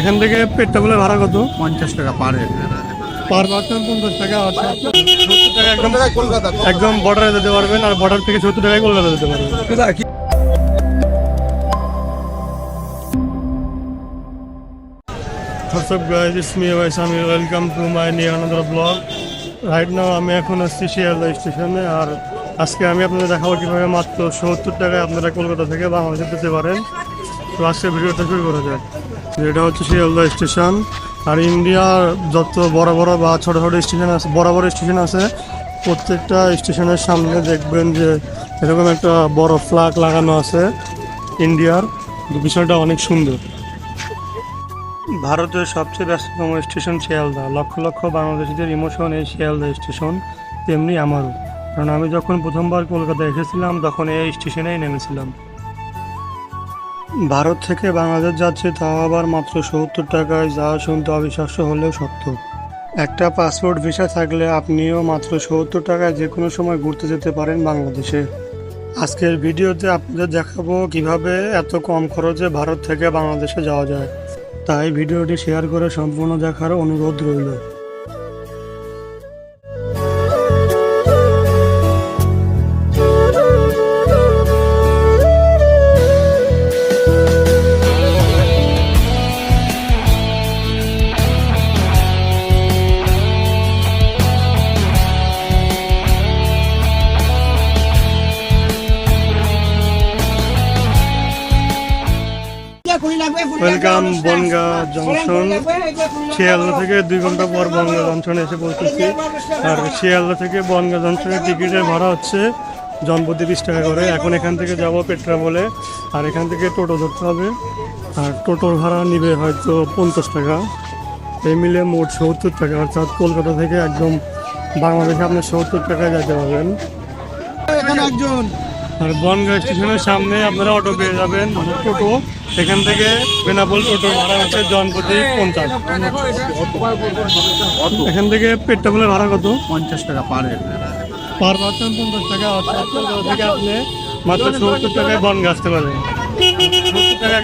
এখান থেকে পেট্রোলের ভাড়া কত? 50 টাকা পার হেড। পার পার্সন 50 টাকা। আচ্ছা 70 টাকা একদম বর্ডারে যেতে পারবেন, আর বর্ডার থেকে 70 টাকায় কলকাতা যেতে পারবেন। What's up guys, it's me Vaisami, welcome to my new another vlog. Right now আমি এখন আসছি শিয়ালদা স্টেশনে, আর আজকে আমি আপনাদের দেখাবো কিভাবে মাত্র 70 টাকায় আপনারা কলকাতা থেকে বাংলাদেশে যেতে পারেন। তো আজকে ভিডিওটা শুরু করা যাক। এটা হচ্ছে শিয়ালদা স্টেশন, আর ইন্ডিয়ার যত বড় বড় বা ছোট ছোট স্টেশন আছে, বড় বড় স্টেশন আছে, প্রত্যেকটা স্টেশনের সামনে দেখবেন যে এরকম একটা বড় ফ্ল্যাগ লাগানো আছে ইন্ডিয়ার। বিষয়টা অনেক সুন্দর। ভারতের সবচেয়ে ব্যস্ততম স্টেশন শিয়ালদা। লক্ষ লক্ষ বাংলাদেশিদের ইমোশন এই শিয়ালদা স্টেশন, তেমনি আমারও। কারণ আমি যখন প্রথমবার কলকাতা এসেছিলাম তখন এই স্টেশনেই নেমেছিলাম। ভারত থেকে বাংলাদেশ যাচ্ছে, তাও আবার মাত্র 70 টাকায়, যা শুনতে অবিশ্বাস্য হলেও সত্য। একটা পাসপোর্ট ভিসা থাকলে আপনিও মাত্র 70 টাকায় যে কোনো সময় ঘুরতে যেতে পারেন বাংলাদেশে। আজকের ভিডিওতে আপনাদের দেখাবো কিভাবে এত কম খরচে ভারত থেকে বাংলাদেশে যাওয়া যায়। তাই ভিডিওটি শেয়ার করে সম্পূর্ণ দেখার অনুরোধ রইল। Welcome Bongaon junction. শিয়ালদা থেকে 2 ঘন্টা পর বনগা জংশনে এসে পৌঁছেছি। আর শিয়ালদা থেকে বনগা জংশনের টিকিটের ভাড়া হচ্ছে জনপ্রতি 20 টাকা করে। এখন এখান থেকে যাব পেট্রাপোলে, আর এখান থেকে টোটো ধরতে হবে, আর টোটোর ভাড়া নিবে হয়তো 50 টাকা। এই মিলে মোট 70 টাকা, অর্থাৎ কলকাতা থেকে একদম বাংলাদেশে আপনি 70 টাকায় যেতে পারবেন। আর বনগাঁ স্টেশনের সামনে আপনারা অটো পেয়ে যাবেন, মানে টোটো। এখান থেকে বেনাপোল টোটোর ভাড়া হচ্ছে জনপ্রতি 50। এখান থেকে পেট্রোলের ভাড়া কত? 50 টাকা পার হেড। পার পার্সন 50 টাকা। অর্থাৎ কলকাতা থেকে আপনি মাত্র 70 টাকায় বনগাঁ আসতে পারবেন। 70 টাকা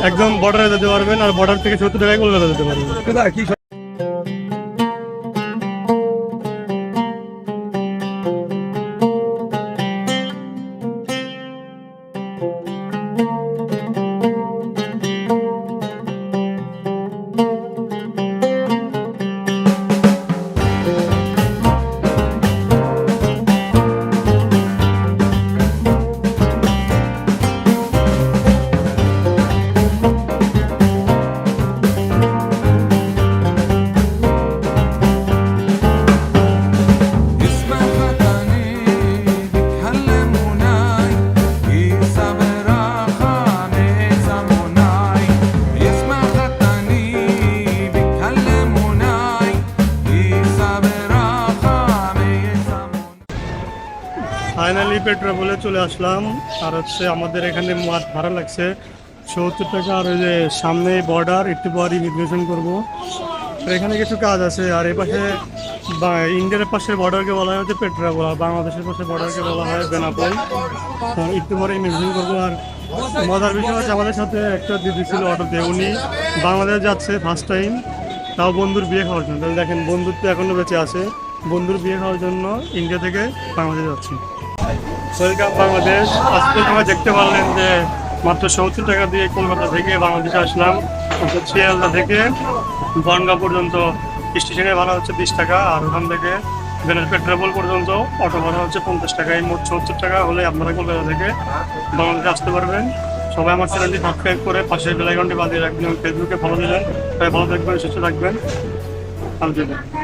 একদম বর্ডারে যেতে পারবেন, আর বর্ডার থেকে 70 টাকায় কলকাতা যেতে পারবেন। ফাইনালি পেট্রাপোলে চলে আসলাম। আর হচ্ছে আমাদের এখানে ভাড়া লাগছে 70 টাকা। আর ওই যে সামনে বর্ডার, একটু পর ইমিগ্রেশন করবো। এখানে কিছু কাজ আছে। আর এই পাশে ইন্ডিয়ার পাশে বর্ডারকে বলা হয় হচ্ছে পেট্রাপোল, আর বাংলাদেশের পাশে বর্ডারকে বলা হয় বেনাপোল। একটু পরে ইমিগ্রেশন করবো। আর মজার বিষয় হচ্ছে আমাদের সাথে একটা দিদি ছিল অটোতে, উনি বাংলাদেশ যাচ্ছে ফার্স্ট টাইম, তাও বন্ধুর বিয়ে খাওয়ার জন্য। তাহলে দেখেন, বন্ধুর তো এখনও বেঁচে আছে, বন্ধুর বিয়ে খাওয়ার জন্য ইন্ডিয়া থেকে বাংলাদেশ যাচ্ছি। ওয়েলকাম বাংলাদেশ। আজকে তোমরা দেখতে পারলেন যে মাত্র 70 টাকা দিয়ে কলকাতা থেকে বাংলাদেশে আসলাম। শিয়ালদা থেকে বনগাঁ পর্যন্ত স্টেশনের ভাড়া হচ্ছে 20 টাকা, আর ওখান থেকে পেট্রাপোল পর্যন্ত অটো ভাড়া হচ্ছে 50 টাকা। এই মোট 70 টাকা হলে আপনারা কলকাতা থেকে বাংলাদেশে আসতে পারবেন। সবাই আমার চ্যানেলটি সাবস্ক্রাইব করে পাশের বেল আইকনটি বাজিয়ে রাখবেন, ফেসবুকে ফলো দিলেন। সবাই ভালো থাকবেন, সুস্থ থাকবেন। আলহামদুলিল্লাহ।